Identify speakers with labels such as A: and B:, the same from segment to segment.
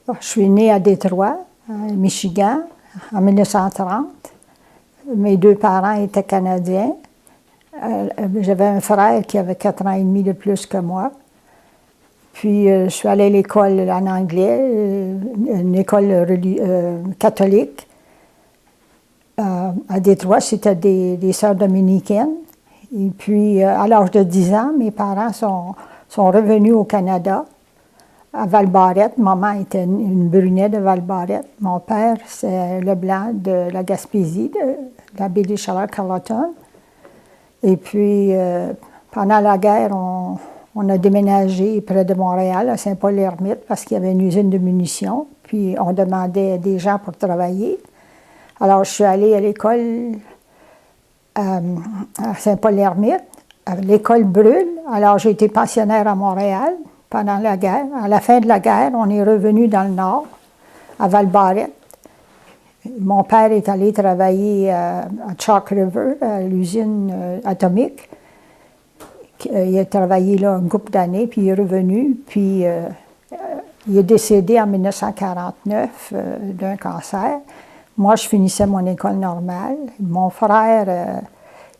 A: Je suis née à Détroit, Michigan, en 1930. Mes deux parents étaient Canadiens. J'avais un frère qui avait 4 ans et demi de plus que moi. Puis, je suis allée à l'école en anglais, une école catholique. À Détroit, c'était des sœurs dominicaines. Et puis, à l'âge de 10 ans, mes parents sont revenus au Canada, à Val-Barrette. Maman était une brunette de Val-Barrette. Mon père, c'est le blanc de la Gaspésie, de la baie des Chaleurs-Carleton. Et puis, pendant la guerre, on a déménagé près de Montréal, à Saint-Paul-l'Ermite, parce qu'il y avait une usine de munitions. Puis, on demandait des gens pour travailler. Alors, je suis allée à l'école à Saint-Paul-l'Ermite. L'école brûle. Alors, j'ai été pensionnaire à Montréal pendant la guerre. À la fin de la guerre, on est revenu dans le nord, à Val-Barrette. Mon père est allé travailler à Chalk River, à l'usine atomique. Il a travaillé là un couple d'années, puis il est revenu. Puis, il est décédé en 1949 d'un cancer. Moi, je finissais mon école normale. Mon frère,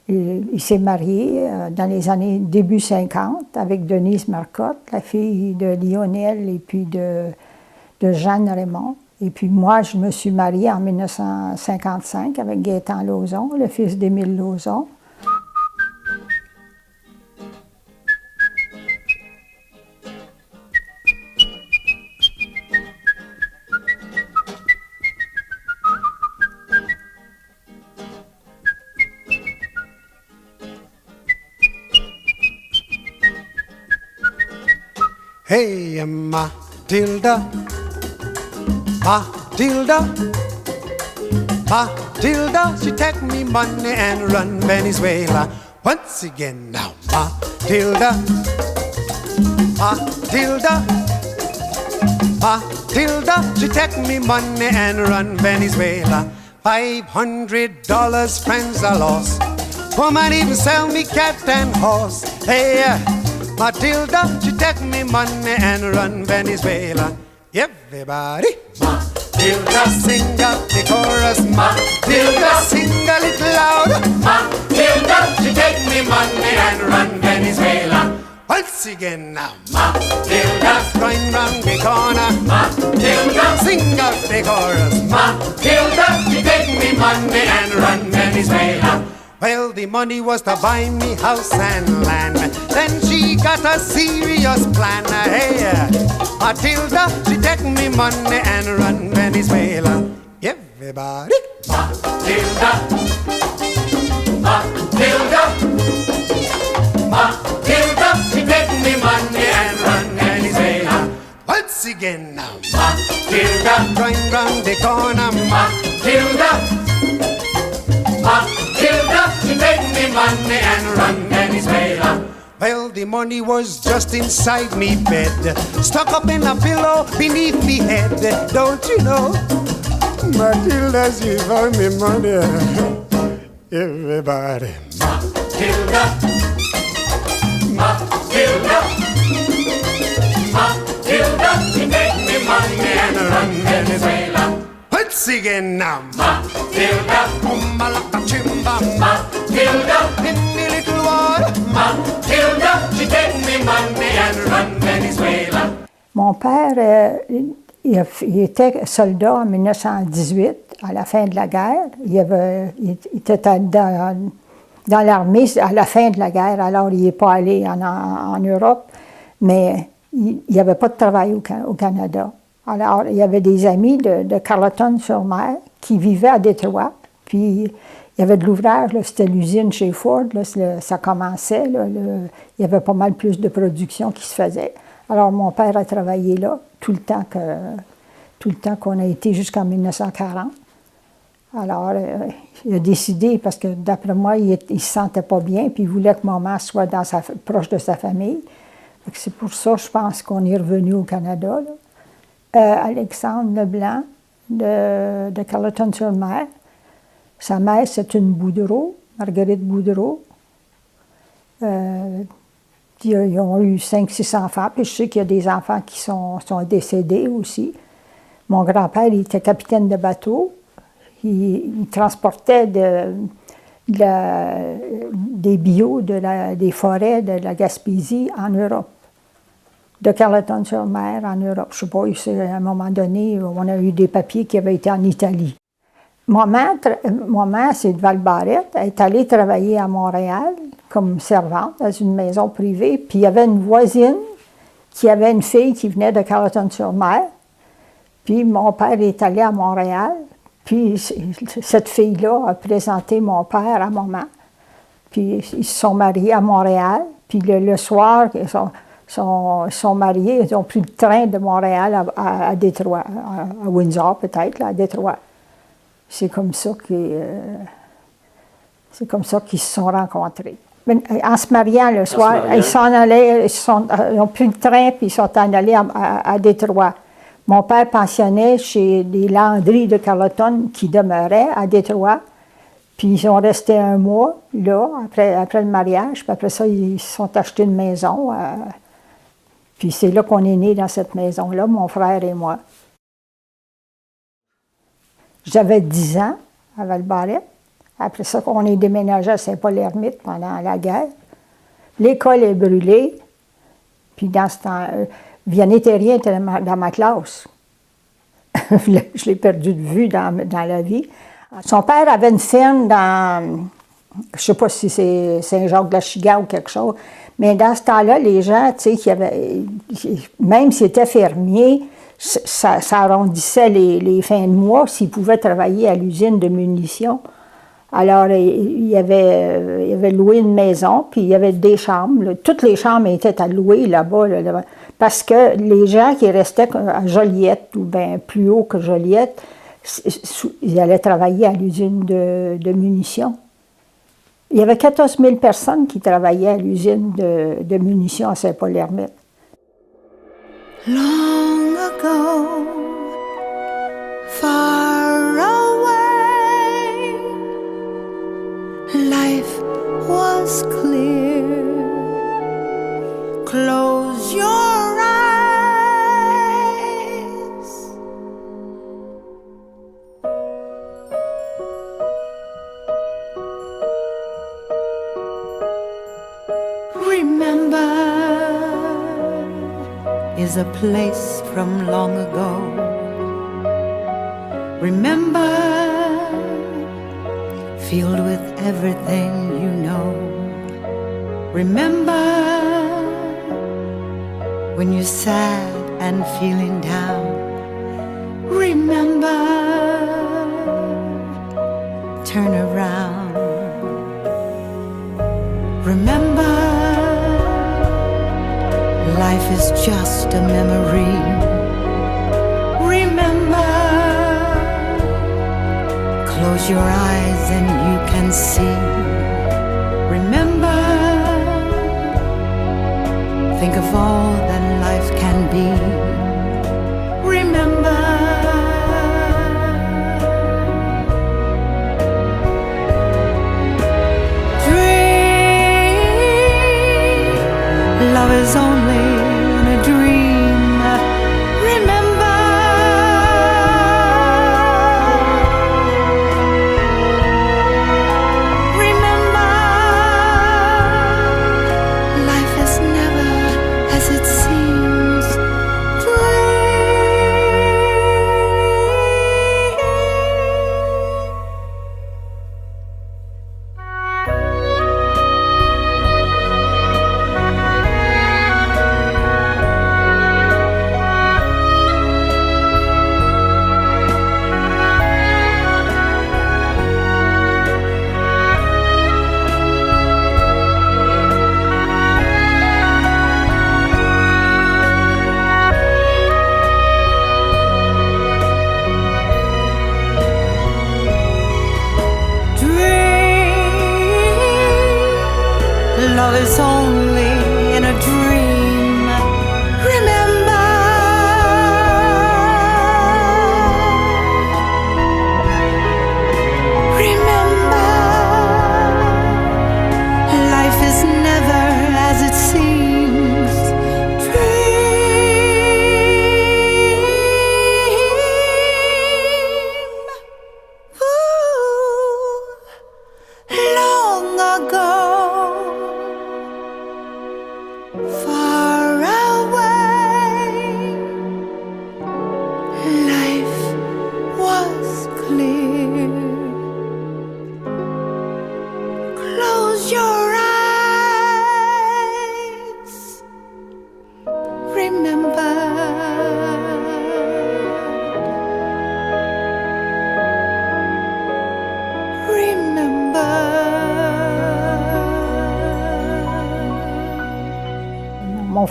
A: il s'est marié dans les années début 50 avec Denise Marcotte, la fille de Lionel et puis de Jeanne Raymond. Et puis moi, je me suis mariée en 1955 avec Gaétan Lauzon, le fils d'Émile Lauzon.
B: Hey, Matilda, Matilda, Matilda, she take me money and run Venezuela. Once again now, Matilda, Matilda, Matilda, she take me money and run Venezuela. $500 friends I lost. Woman even sell me cat and horse. Hey, Matilda, she take me money and run Venezuela. Everybody, Matilda, sing out the chorus. Matilda, sing a little louder. Matilda, she take me money and run Venezuela. Once again now, Matilda, going round the corner. Matilda, sing out the chorus. Matilda, she take me money and run Venezuela. Well, the money was to buy me house and land. Then she got a serious plan. Hey, Matilda, she take me money and run Venezuela. Everybody, Matilda, Matilda, Matilda, she take me money and run Venezuela. Once again now, Matilda, going round the corner. Matilda, Matilda, she take me money and run Venezuela. Well, the money was just inside me bed, stuck up in a pillow beneath me head. Don't you know? Matilda, she found me money. Everybody, Matilda, Matilda, Matilda, she take me money and run Venezuela. Once again now, Matilda, Malaka Chimba, Matilda, in the little water, Matilda, she take me money and run Venezuela.
A: Mon père, il était soldat en 1918, à la fin de la guerre. Il était dans l'armée à la fin de la guerre, alors il n'est pas allé en Europe, mais il n'y avait pas de travail au Canada. Alors, il y avait des amis de Carleton-sur-Mer qui vivaient à Détroit. Puis, il y avait de l'ouvrage, c'était l'usine chez Ford, là, ça commençait. Là, il y avait pas mal plus de production qui se faisait. Alors, mon père a travaillé là tout le temps qu'on a été jusqu'en 1940. Alors, il a décidé, parce que d'après moi, il ne se sentait pas bien, puis il voulait que maman soit proche de sa famille. C'est pour ça, je pense, qu'on est revenu au Canada, là. Alexandre Leblanc de Carleton-sur-Mer. Sa mère, c'est une Boudreau, Marguerite Boudreau. Ils ont eu 5-6 enfants, puis je sais qu'il y a des enfants qui sont décédés aussi. Mon grand-père, il était capitaine de bateau. Il transportait des bio des forêts de la Gaspésie en Europe. De Carleton-sur-Mer en Europe. Je ne sais pas, à un moment donné, on a eu des papiers qui avaient été en Italie. Maman, c'est de Val-Barrette, elle est allée travailler à Montréal comme servante dans une maison privée. Puis il y avait une voisine qui avait une fille qui venait de Carleton-sur-Mer. Puis mon père est allé à Montréal. Puis cette fille-là a présenté mon père à maman. Puis ils se sont mariés à Montréal. Puis le soir, ils sont mariés, ils ont pris le train de Montréal à Détroit, à Windsor peut-être, là, à Détroit. C'est comme ça qu'ils se sont rencontrés. Mais en se mariant le soir, ils s'en allaient, ils ont pris le train puis ils sont en allés à Détroit. Mon père pensionnait chez des Landry de Carleton qui demeuraient à Détroit. Puis ils sont restés un mois là, après le mariage. Puis après ça, ils se sont achetés une maison. Puis c'est là qu'on est nés dans cette maison-là, mon frère et moi. J'avais 10 ans à Val-Barrette. Après ça, on est déménagé à Saint-Paul-Ermite pendant la guerre. L'école est brûlée. Puis dans ce temps, Vianney Thérien était dans ma classe. Je l'ai perdu de vue dans la vie. Son père avait une ferme dans, je ne sais pas si c'est Saint-Jacques-de-la-Chigan ou quelque chose, mais dans ce temps-là, les gens, tu sais, même s'ils étaient fermiers, ça arrondissait les fins de mois s'ils pouvaient travailler à l'usine de munitions. Alors, il avait loué une maison, puis il y avait des chambres. Là. Toutes les chambres étaient à louer là-bas, parce que les gens qui restaient à Joliette, ou bien plus haut que Joliette, ils allaient travailler à l'usine de munitions. Il y avait 14 000 personnes qui travaillaient à l'usine de munitions à Saint-Paul-Ermite.
C: Long ago, far away, life was clear. Close your eyes. Remember is a place from long ago. Remember, filled with everything you know. Remember, when you're sad and feeling down. Remember, turn around. Remember, life is just a memory. Remember, close your eyes and you can see. Remember, think of all that life can be. Remember, dream, love is only a dream. Remember, remember, life is never as it seems.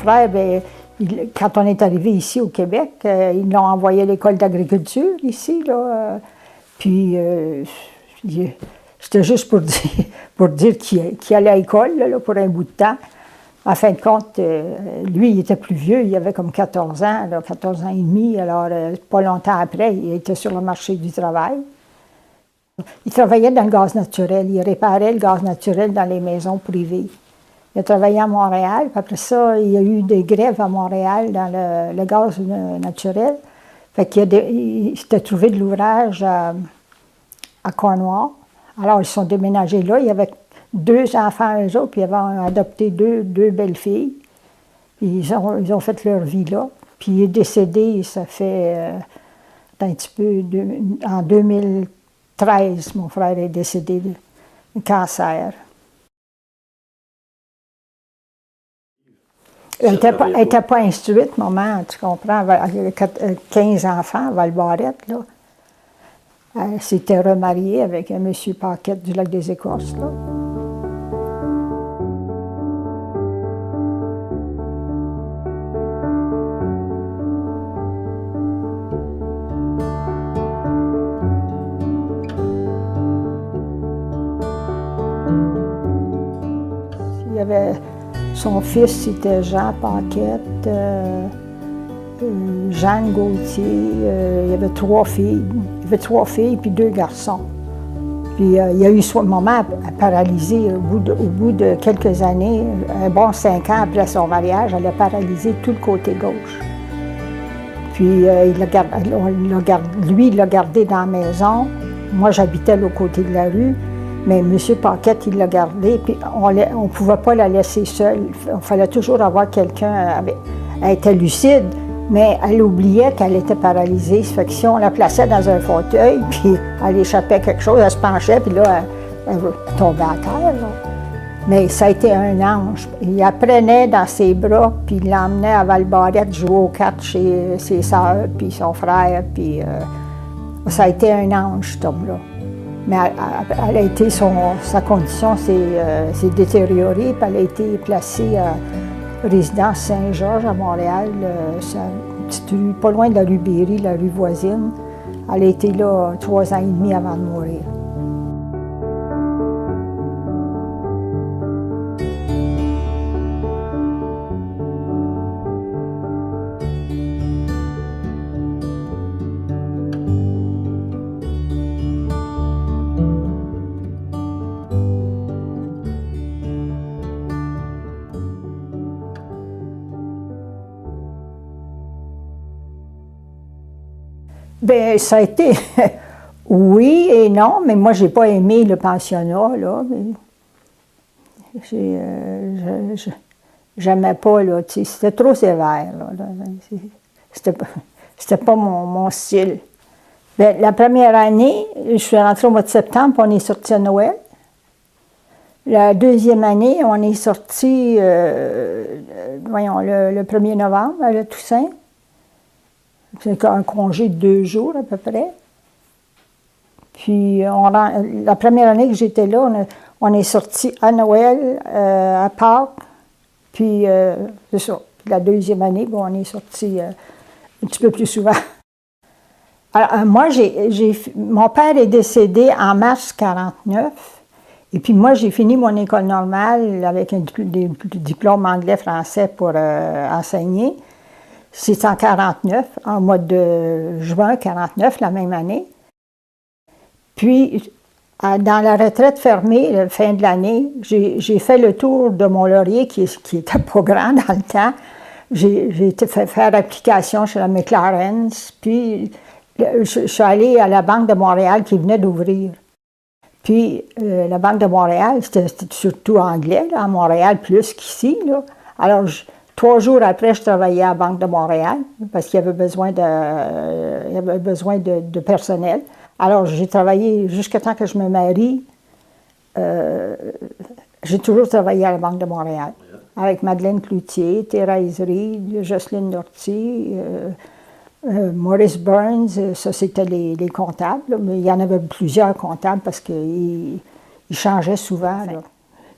A: frère, bien, quand on est arrivé ici au Québec, ils l'ont envoyé à l'école d'agriculture ici, là. Puis, c'était juste pour dire qu'il allait à l'école là, pour un bout de temps. En fin de compte, lui, il était plus vieux, il avait comme 14 ans, là, 14 ans et demi. Alors, pas longtemps après, il était sur le marché du travail. Il travaillait dans le gaz naturel. Il réparait le gaz naturel dans les maisons privées. Il a travaillé à Montréal, puis après ça, il y a eu des grèves à Montréal dans le gaz naturel. Fait qu'il s'était trouvé de l'ouvrage à Cornwall. Alors, ils sont déménagés là. Il y avait 2 enfants, eux autres, puis ils avaient adopté deux belles filles. Puis ils ont fait leur vie là. Puis il est décédé, ça fait un petit peu, en 2013, mon frère est décédé de cancer. Elle n'était pas instruite, maman, tu comprends, avec 15 enfants à Val-Barrette, là. Elle s'était remariée avec un monsieur Paquette du Lac-des-Écorces, là. Il y avait son fils, c'était Jean Paquette, Jeanne Gauthier, il y avait 3 filles. Il y avait 3 filles puis 2 garçons. Puis il y a eu son maman paralysée au bout de quelques années, un bon 5 ans après son mariage, elle a paralysé tout le côté gauche. Puis lui, il l'a gardé dans la maison. Moi, j'habitais l'autre côté de la rue. Mais M. Paquette, il l'a gardée, puis on ne pouvait pas la laisser seule. Il fallait toujours avoir quelqu'un. Elle était lucide, mais elle oubliait qu'elle était paralysée. Ça fait que si on la plaçait dans un fauteuil, puis elle échappait quelque chose, elle se penchait, puis là, elle tombait à terre. Là. Mais ça a été un ange. Il la prenait dans ses bras, puis il l'emmenait à Val-Barrette jouer aux cartes chez ses sœurs, puis son frère, puis ça a été un ange, cet homme-là. Mais elle a été sa condition s'est détériorée, puis elle a été placée à résidence Saint-Georges à Montréal, petite rue, pas loin de la rue Berry, la rue voisine. Elle a été là 3 ans et demi avant de mourir. Bien, ça a été oui et non, mais moi, j'ai pas aimé le pensionnat, là. J'aimais pas, là, tu sais, c'était trop sévère, là. C'était pas mon style. Bien, la première année, je suis rentrée au mois de septembre, puis on est sorti à Noël. La deuxième année, on est sorti, voyons, le 1er novembre, à la Toussaint. C'est un congé de 2 jours à peu près. Puis la première année que j'étais là, on est sorti à Noël, à Pâques, puis c'est ça. Puis la deuxième année, bon, on est sorti un petit peu plus souvent. Alors, moi, mon père est décédé en mars 1949, et puis moi, j'ai fini mon école normale avec un diplôme anglais-français pour enseigner. C'est en 1949, en mois de juin 1949, la même année. Puis, dans la retraite fermée, la fin de l'année, j'ai fait le tour de Mont-Laurier, qui était pas grand dans le temps. J'ai été faire application chez la McLaren's, puis je suis allée à la Banque de Montréal qui venait d'ouvrir. Puis, la Banque de Montréal, c'était surtout anglais, là, à Montréal, plus qu'ici, là. Alors, 3 jours après, je travaillais à la Banque de Montréal parce qu'il y avait besoin de personnel. Alors, j'ai travaillé jusqu'à temps que je me marie. J'ai toujours travaillé à la Banque de Montréal avec Madeleine Cloutier, Thérèse Reed, Jocelyne Dorty, Maurice Burns. Ça, c'était les comptables. Là. Mais il y en avait plusieurs comptables parce qu'ils changeaient souvent. Là.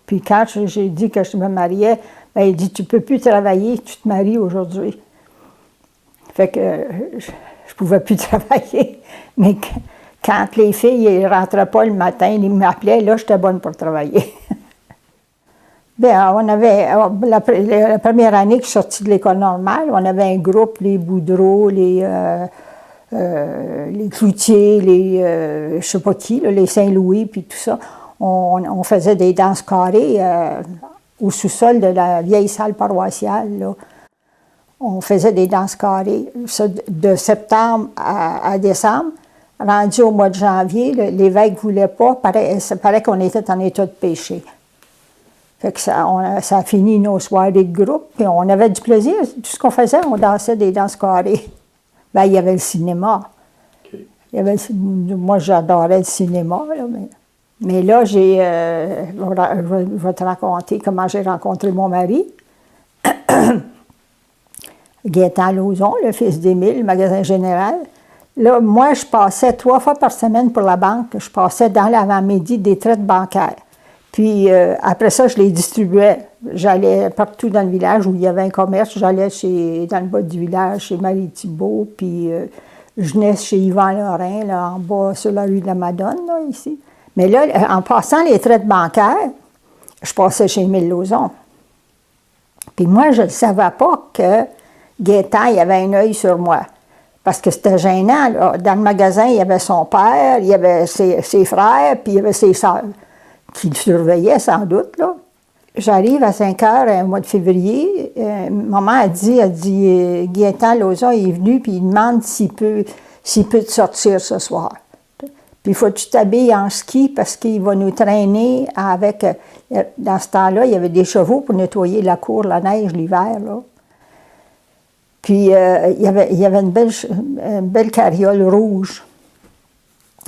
A: Puis quand j'ai dit que je me mariais, Ben, il dit, tu ne peux plus travailler, tu te maries aujourd'hui. Fait que je ne pouvais plus travailler. Mais quand les filles ne rentraient pas le matin, ils m'appelaient, là, j'étais bonne pour travailler. Bien, on avait, la première année que je suis sortie de l'école normale, on avait un groupe, les Boudreaux, les Cloutier, je ne sais pas qui, là, les Saint-Louis, puis tout ça. On faisait des danses carrées au sous-sol de la vieille salle paroissiale, là. On faisait des danses carrées. Ça, de septembre à décembre, rendu au mois de janvier, l'évêque ne voulait pas, ça paraît qu'on était en état de péché. Fait que ça a fini nos soirées de groupe, puis on avait du plaisir. Tout ce qu'on faisait, on dansait des danses carrées. Bien, il y avait le cinéma. Okay. Moi, j'adorais le cinéma, là, mais là, je vais te raconter comment j'ai rencontré mon mari. Gaétan Lauzon, le fils d'Émile, le magasin général. Là, moi, je passais 3 fois par semaine pour la banque. Je passais dans l'avant-midi des traites bancaires. Puis après ça, je les distribuais. J'allais partout dans le village où il y avait un commerce. J'allais dans le bas du village, chez Marie Thibault, puis je venais chez Yvan Lorrain, là, en bas, sur la rue de la Madone, là, ici. Mais là, en passant les traites bancaires, je passais chez Émile Lauzon. Puis moi, je ne savais pas que Gaétan, il avait un œil sur moi. Parce que c'était gênant, là. Dans le magasin, il y avait son père, il y avait ses frères, puis il y avait ses sœurs, qui le surveillaient sans doute, là. J'arrive à 5 heures, au mois de février. Maman a dit Gaétan Lauzon est venu, puis il demande s'il peut te sortir ce soir. Puis il faut que tu t'habilles en ski parce qu'il va nous traîner avec... Dans ce temps-là, il y avait des chevaux pour nettoyer la cour, la neige, l'hiver, là. Puis il y avait une belle carriole rouge.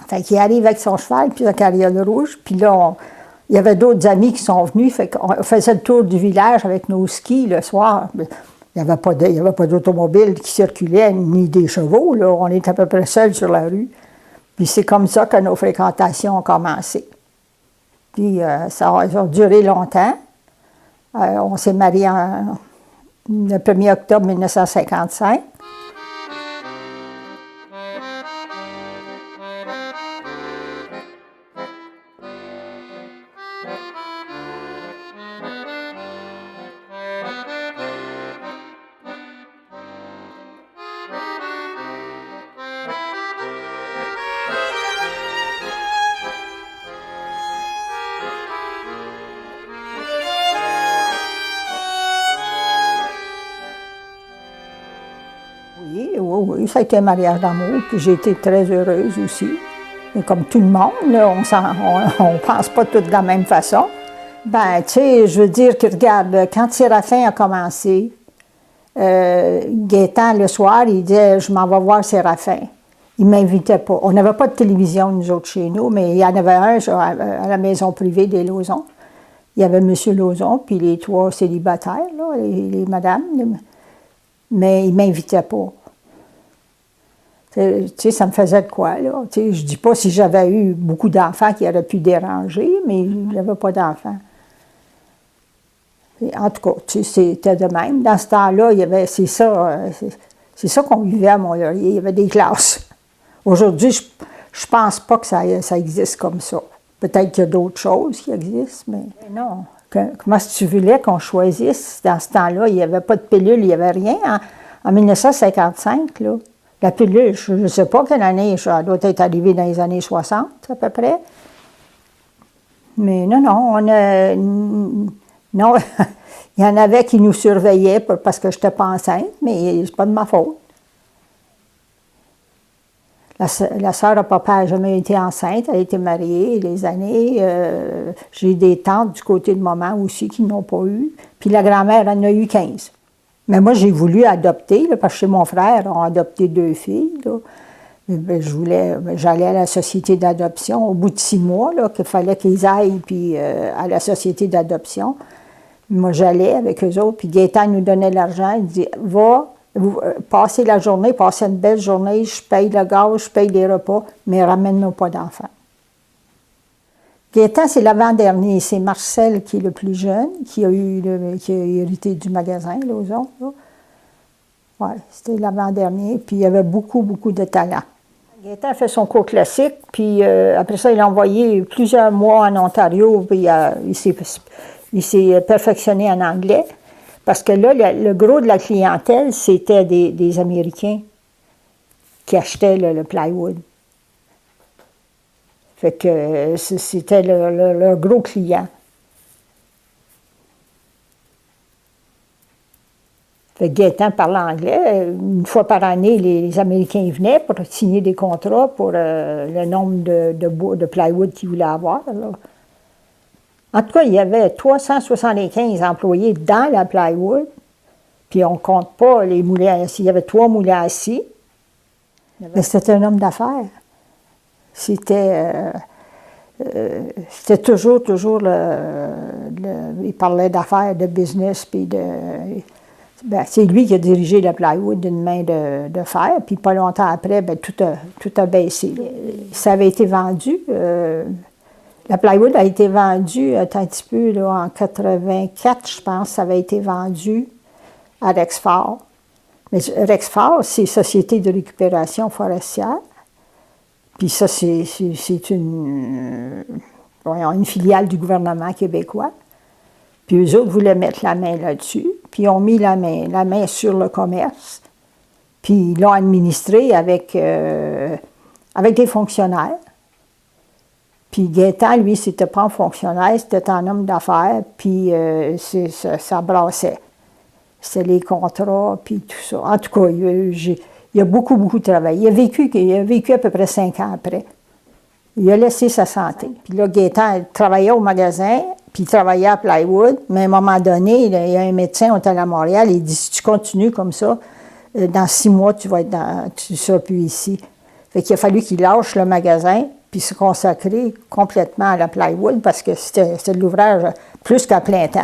A: Fait qu'il arrive avec son cheval, puis la carriole rouge. Puis là, il y avait d'autres amis qui sont venus. Fait qu'on faisait le tour du village avec nos skis le soir. Il n'y avait pas d'automobile qui circulait, ni des chevaux, là. On était à peu près seuls sur la rue. Puis c'est comme ça que nos fréquentations ont commencé. Puis ça a duré longtemps. On s'est mariés le 1er octobre 1955. Oui, ça a été un mariage d'amour, puis j'ai été très heureuse aussi. Et comme tout le monde, là, on ne pense pas tous de la même façon. Ben, tu sais, je veux dire que, regarde, quand Séraphin a commencé, Gaétan, le soir, il disait « Je m'en vais voir Séraphin ». Il ne m'invitait pas. On n'avait pas de télévision, nous autres, chez nous, mais il y en avait un à la maison privée des Lauzon. Il y avait M. Lauzon, puis les 3 célibataires, là, les madames, mais il ne m'invitait pas. Tu sais, ça me faisait de quoi, là. Tu sais, je ne dis pas si j'avais eu beaucoup d'enfants qui auraient pu déranger, mais je n'avais pas d'enfants. En tout cas, tu sais, c'était de même. Dans ce temps-là, c'est ça qu'on vivait à Mont-Laurier. Il y avait des classes. Aujourd'hui, je ne pense pas que ça existe comme ça. Peut-être qu'il y a d'autres choses qui existent, mais non. Comment est-ce que tu voulais qu'on choisisse dans ce temps-là? Il n'y avait pas de pilule, il n'y avait rien. En 1955, là. La pilule, je ne sais pas quelle année, ça doit être arrivé dans les années 60 à peu près. Mais non, non, il y en avait qui nous surveillaient parce que je n'étais pas enceinte, mais c'est pas de ma faute. La sœur à papa n'a jamais été enceinte, elle a été mariée des années. J'ai des tantes du côté de maman aussi qui n'ont pas eu. Puis la grand-mère en a eu 15. Mais moi, j'ai voulu adopter, là, parce que chez mon frère, on a adopté 2 filles. Là. J'allais à la société d'adoption au bout de 6 mois, qu'il fallait qu'ils aillent puis, à la société d'adoption. Moi, j'allais avec eux autres, puis Gaétan nous donnait l'argent. Il dit « Va, passez la journée, passez une belle journée, je paye le gaz, je paye les repas, mais ramène-nous pas d'enfants. » Gaétan, c'est l'avant-dernier. C'est Marcel qui est le plus jeune, qui a hérité du magasin, là, aux autres. Là. Ouais, c'était l'avant-dernier. Puis il y avait beaucoup, beaucoup de talent. Gaétan a fait son cours classique, puis après ça, il a envoyé plusieurs mois en Ontario, puis il s'est perfectionné en anglais. Parce que là, le gros de la clientèle, c'était des Américains qui achetaient le plywood. Fait que c'était leur gros client. Fait que Gaétan parlait anglais. Une fois par année, les Américains venaient pour signer des contrats pour le nombre de plywood qu'ils voulaient avoir. Là. En tout cas, il y avait 375 employés dans la plywood, puis on ne compte pas les moulins assis. Il y avait 3 moulins assis. Mais c'était un homme d'affaires. C'était toujours il parlait d'affaires, de business, puis c'est lui qui a dirigé la plywood d'une main de fer, puis pas longtemps après, tout a baissé. Ça avait été vendu, la plywood a été vendue un petit peu là, en 84, je pense, ça avait été vendu à Rexford. Mais Rexford, c'est Société de récupération forestière. Puis ça, c'est une filiale du gouvernement québécois. Puis eux autres voulaient mettre la main là-dessus. Puis ils ont mis la main sur le commerce. Puis ils l'ont administré avec des fonctionnaires. Puis Gaétan, lui, c'était pas un fonctionnaire, c'était un homme d'affaires. Puis ça brassait. C'était les contrats, puis tout ça. En tout cas, il a beaucoup, beaucoup travaillé. Il a vécu à peu près 5 ans après. Il a laissé sa santé. Puis là, Gaétan travaillait au magasin, puis il travaillait à plywood. Mais à un moment donné, il y a un médecin, on était à Montréal, il dit, si tu continues comme ça, dans 6 mois, tu ne seras plus ici. Fait qu'il a fallu qu'il lâche le magasin, puis se consacrer complètement à la plywood, parce que c'était de l'ouvrage plus qu'à plein temps.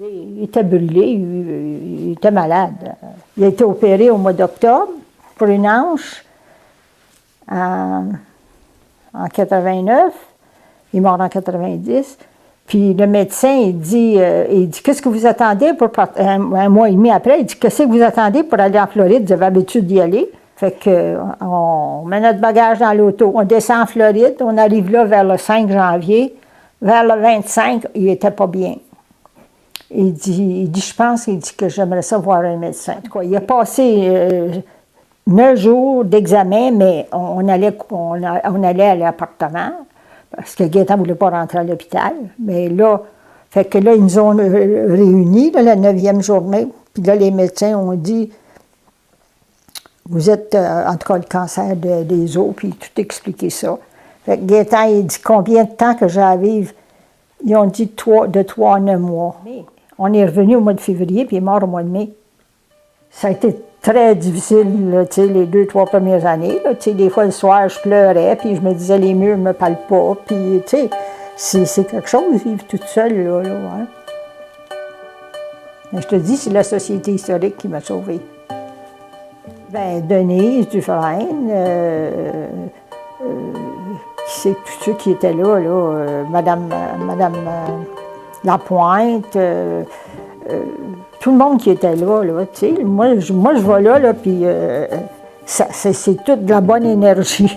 A: Il était brûlé, il était malade. Il a été opéré au mois d'octobre pour une hanche en 89. Il est mort en 90. Puis le médecin, il dit qu'est-ce que vous attendez pour un mois et demi après, il dit, qu'est-ce que vous attendez pour aller en Floride? Vous avez l'habitude d'y aller. Fait qu'on met notre bagage dans l'auto, on descend en Floride, on arrive là vers le 5 janvier. Vers le 25, il n'était pas bien. Il dit, je pense, que j'aimerais ça voir un médecin. En tout cas, il a passé 9 jours d'examen, mais on allait à l'appartement, parce que Gaétan ne voulait pas rentrer à l'hôpital. Mais là, ils nous ont réunis la 9e journée, puis là, les médecins ont dit, vous êtes, en tout cas, le cancer des os, puis tout expliqué ça. Fait que Gaétan, il dit, combien de temps que j'ai à vivre? Ils ont dit de 3 à 9 mois. On est revenu au mois de février, puis il est mort au mois de mai. Ça a été très difficile, là, les 2-3 premières années. Là, des fois, le soir, je pleurais, puis je me disais, les murs ne me parlent pas. Puis, c'est quelque chose, vivre toute seule, là. Hein. Mais je te dis, c'est la Société historique qui m'a sauvée. Denise Dufresne, c'est tous ceux qui étaient là, Madame Lapointe, tout le monde qui était là, tu sais. Moi, je vais là, puis c'est toute de la bonne énergie.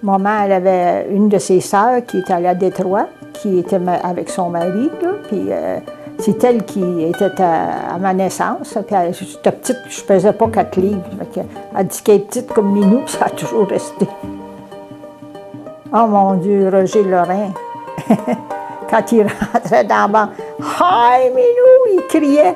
A: Maman, elle avait une de ses sœurs qui était allée à Détroit, qui était avec son mari, là, puis c'est elle qui était à ma naissance. Puis j'étais petite, je ne pesais pas 4 livres. Elle dit qu'elle est petite comme Minou, puis ça a toujours resté. Oh mon Dieu, Roger Lorrain! Quand il rentrait dans le banc, « Hi, Minou! » il criait.